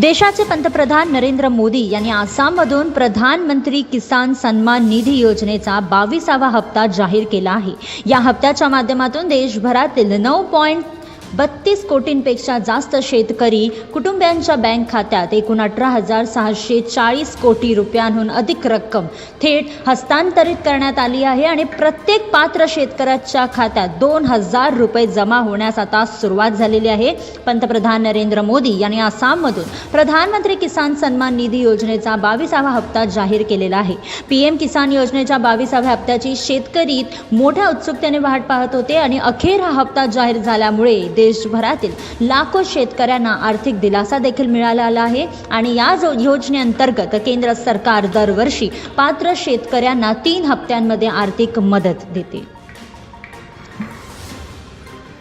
देशाचे पंतप्रधान नरेंद्र मोदी यांनी आसाममधून प्रधानमंत्री किसान सन्मान निधी योजनेचा 22वा हप्ता जाहीर केला आहे। या हप्त्याच्या माध्यमातून देशभरातील 9.32 कोटींपेक्षा जास्त शेतकरी कुटुंबियांच्या बँक खात्यात एकूण 18,640 कोटी रुपयांहून अधिक रक्कम थेट हस्तांतरित करण्यात आली आहे आणि प्रत्येक पात्र शेतकऱ्याच्या खात्यात 2,000 रुपये जमा होण्यास आता सुरुवात झालेली आहे। पंतप्रधान नरेंद्र मोदी यांनी आसाममधून प्रधानमंत्री किसान सन्मान निधी योजनेचा 22वा हप्ता जाहीर केलेला आहे। पीएम किसान योजनेच्या 22व्या हप्त्याची शेतकरी मोठ्या उत्सुकतेने वाट पाहत होते आणि अखेर हा हप्ता जाहीर झाल्यामुळे देशभरातील लाखो शेतकऱ्यांना आर्थिक दिलासा देखील मिळाला आहे आणि या योजनेअंतर्गत केंद्र सरकार दरवर्षी पात्र शेतकऱ्यांना 3 हप्त्यांमध्ये आर्थिक मदत देते।